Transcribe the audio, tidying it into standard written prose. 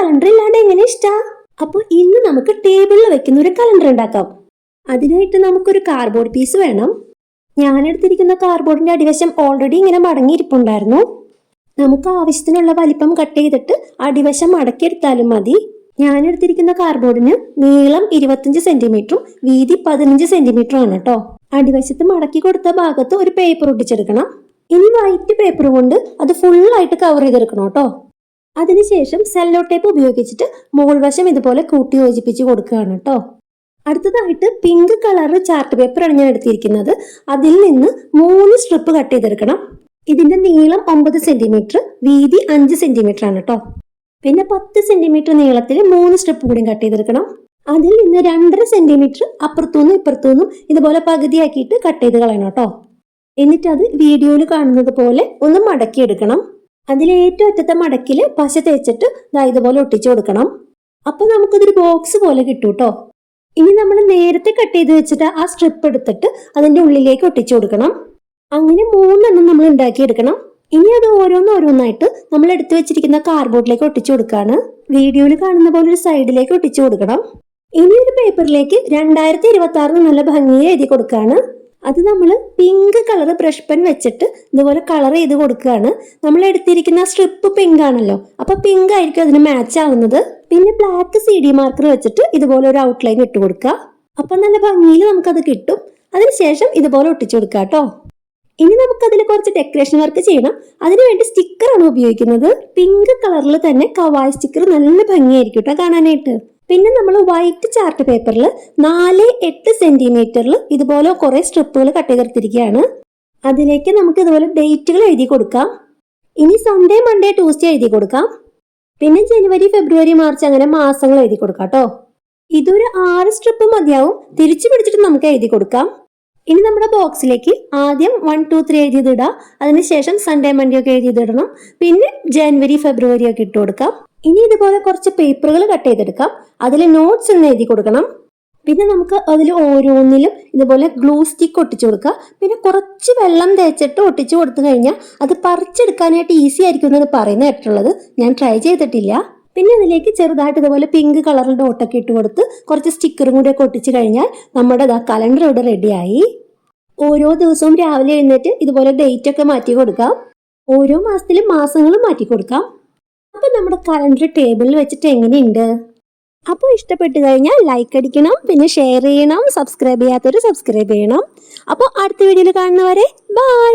Calendar ഇല്ലാണ്ട് എങ്ങനെ ഇഷ്ടാ? അപ്പോൾ ഇന്ന് നമുക്ക് ടേബിളിൽ വെക്കുന്ന ഒരു കലണ്ടർ ഉണ്ടാക്കാം. അതിനായിട്ട് നമുക്കൊരു കാർഡ്ബോർഡ് പീസ് വേണം. ഞാൻ എടുത്തിരിക്കുന്ന കാർഡ്ബോർഡിന്റെ അടിവശം ഓൾറെഡി ഇങ്ങനെ മടങ്ങിയിരിപ്പുണ്ടായിരുന്നു. നമുക്ക് ആവശ്യത്തിനുള്ള വലിപ്പം കട്ട് ചെയ്തിട്ട് അടിവശം മടക്കിയെടുത്താലും മതി. ഞാൻ എടുത്തിരിക്കുന്ന കാർഡ്ബോർഡിന് നീളം 25 സെന്റിമീറ്ററും വീതി 15 സെന്റിമീറ്ററും ആണ് കേട്ടോ. അടിവശത്ത് മടക്കി കൊടുത്ത ഭാഗത്ത് ഒരു പേപ്പർ ഒട്ടിച്ചെടുക്കണം. ഇനി വൈറ്റ് പേപ്പർ കൊണ്ട് അത് ഫുള്ളായിട്ട് കവർ ചെയ്തെടുക്കണം കേട്ടോ. അതിനുശേഷം സെല്ലോ ടേപ്പ് ഉപയോഗിച്ചിട്ട് മുകൾ വശം ഇതുപോലെ കൂട്ടി യോജിപ്പിച്ച് കൊടുക്കുകയാണ് കേട്ടോ. അടുത്തതായിട്ട് പിങ്ക് കളർ ചാർട്ട് പേപ്പറാണ് ഞാൻ എടുത്തിരിക്കുന്നത്. അതിൽ നിന്ന് 3 സ്ട്രിപ്പ് കട്ട് ചെയ്തെടുക്കണം. ഇതിന്റെ നീളം 9 സെന്റിമീറ്റർ, വീതി 5 സെന്റിമീറ്റർ ആണ് കേട്ടോ. പിന്നെ 10 സെന്റിമീറ്റർ നീളത്തിൽ 3 സ്ട്രിപ്പ് കൂടി കട്ട് ചെയ്തെടുക്കണം. അതിൽ നിന്ന് 2.5 സെന്റിമീറ്റർ അപ്പുറത്തുനിന്നും ഇപ്പുറത്തുനിന്നും ഇതുപോലെ പകുതിയാക്കിയിട്ട് കട്ട് ചെയ്ത് കളയണം കേട്ടോ. എന്നിട്ട് അത് വീഡിയോയിൽ കാണുന്നത് പോലെ ഒന്ന് മടക്കിയെടുക്കണം. അതിലേറ്റവും അറ്റത്തെ മടക്കിൽ പശ തേച്ചിട്ട് ഇതുപോലെ ഒട്ടിച്ചു കൊടുക്കണം. അപ്പൊ നമുക്കിതൊരു ബോക്സ് പോലെ കിട്ടും കേട്ടോ. ഇനി നമ്മൾ നേരത്തെ കട്ട് ചെയ്ത് വെച്ചിട്ട് ആ സ്ട്രിപ്പ് എടുത്തിട്ട് അതിന്റെ ഉള്ളിലേക്ക് ഒട്ടിച്ചു കൊടുക്കണം. അങ്ങനെ 3 എണ്ണം നമ്മൾ ഉണ്ടാക്കിയെടുക്കണം. ഇനി അത് ഓരോന്നായിട്ട് നമ്മൾ എടുത്തു വെച്ചിരിക്കുന്ന കാർഡ്ബോർഡിലേക്ക് ഒട്ടിച്ചു കൊടുക്കാണ്. വീഡിയോയിൽ കാണുന്ന പോലെ ഒരു സൈഡിലേക്ക് ഒട്ടിച്ചു കൊടുക്കണം. ഇനി ഒരു പേപ്പറിലേക്ക് 2026 നല്ല ഭംഗിയിൽ എഴുതി കൊടുക്കാണ്. അത് നമ്മൾ പിങ്ക് കളർ ബ്രഷ് പെൻ വെച്ചിട്ട് ഇതുപോലെ കളർ ചെയ്ത് കൊടുക്കുകയാണ്. നമ്മൾ എടുത്തിരിക്കുന്ന സ്ട്രിപ്പ് പിങ്ക് ആണല്ലോ, അപ്പൊ പിങ്ക് ആയിരിക്കും അതിന് മാച്ച് ആവുന്നത്. പിന്നെ ബ്ലാക്ക് CD മാർക്കർ വെച്ചിട്ട് ഇതുപോലെ ഒരു ഔട്ട്ലൈൻ ഇട്ട് കൊടുക്കുക. അപ്പൊ നല്ല ഭംഗിയിൽ നമുക്കത് കിട്ടും. അതിനുശേഷം ഇതുപോലെ ഒട്ടിച്ചു കൊടുക്കുക കേട്ടോ. ഇനി നമുക്ക് അതിൽ കുറച്ച് ഡെക്കറേഷൻ വർക്ക് ചെയ്യണം. അതിനുവേണ്ടി സ്റ്റിക്കറാണ് ഉപയോഗിക്കുന്നത്. പിങ്ക് കളറിൽ തന്നെ കവായ് സ്റ്റിക്കർ നല്ല ഭംഗിയായിരിക്കും കേട്ടോ കാണാനായിട്ട്. പിന്നെ നമ്മൾ വൈറ്റ് ചാർട്ട് പേപ്പറിൽ 4-8 സെന്റിമീറ്ററിൽ ഇതുപോലെ കുറെ സ്ട്രിപ്പുകൾ കട്ട് ചെയ്തെടുത്തിരിക്കുകയാണ്. അതിലേക്ക് നമുക്ക് ഇതുപോലെ ഡേറ്റുകൾ എഴുതി കൊടുക്കാം. ഇനി സൺഡേ, മൺഡേ, ട്യൂസ്ഡേ എഴുതി കൊടുക്കാം. പിന്നെ ജനുവരി, ഫെബ്രുവരി, മാർച്ച് അങ്ങനെ മാസങ്ങൾ എഴുതി കൊടുക്കാം കേട്ടോ. ഇതൊരു 6 സ്ട്രിപ്പ് മതിയാവും. തിരിച്ചു പിടിച്ചിട്ട് നമുക്ക് എഴുതി കൊടുക്കാം. ഇനി നമ്മുടെ ബോക്സിലേക്ക് ആദ്യം 1, 2, 3 എഴുതിയിടാം. അതിനുശേഷം സൺഡേ, മൺഡേ ഒക്കെ എഴുതിയിടണം. പിന്നെ ജനുവരി, ഫെബ്രുവരി ഒക്കെ ഇട്ട് കൊടുക്കാം. ഇനി ഇതുപോലെ കുറച്ച് പേപ്പറുകൾ കട്ട് ചെയ്തെടുക്കാം. അതിൽ നോട്ട്സ് എന്ന് എഴുതി കൊടുക്കണം. പിന്നെ നമുക്ക് അതിൽ ഓരോന്നിലും ഇതുപോലെ ഗ്ലൂ സ്റ്റിക്ക് ഒട്ടിച്ചു കൊടുക്കുക. പിന്നെ കുറച്ച് വെള്ളം തേച്ചിട്ട് ഒട്ടിച്ചു കൊടുത്തു കഴിഞ്ഞാൽ അത് പറിച്ചെടുക്കാനായിട്ട് ഈസി ആയിരിക്കും എന്നാണ് പറയുന്നത് കേട്ടിട്ടുള്ളത്. ഞാൻ ട്രൈ ചെയ്തിട്ടില്ല. പിന്നെ അതിലേക്ക് ചെറുതായിട്ട് ഇതുപോലെ പിങ്ക് കളറിൽ ഡോട്ടൊക്കെ ഇട്ട് കൊടുത്ത് കുറച്ച് സ്റ്റിക്കറും കൂടി ഒക്കെ ഒട്ടിച്ചു കഴിഞ്ഞാൽ നമ്മുടെ കലണ്ടർ ഇവിടെ റെഡിയായി. ഓരോ ദിവസവും രാവിലെ എഴുന്നേറ്റ് ഇതുപോലെ ഡേറ്റ് ഒക്കെ മാറ്റി കൊടുക്കാം. ഓരോ മാസത്തിലും മാസങ്ങളും മാറ്റി കൊടുക്കാം. അപ്പൊ നമ്മുടെ കലണ്ടർ ടേബിളിൽ വെച്ചിട്ട് എങ്ങനെയുണ്ട്? അപ്പോൾ ഇഷ്ടപ്പെട്ടു കഴിഞ്ഞാൽ ലൈക്ക് അടിക്കണം, പിന്നെ ഷെയർ ചെയ്യണം, സബ്സ്ക്രൈബ് ചെയ്യാത്തവർ സബ്സ്ക്രൈബ് ചെയ്യണം. അപ്പോൾ അടുത്ത വീഡിയോയിൽ കാണുന്നവരെ ബൈ.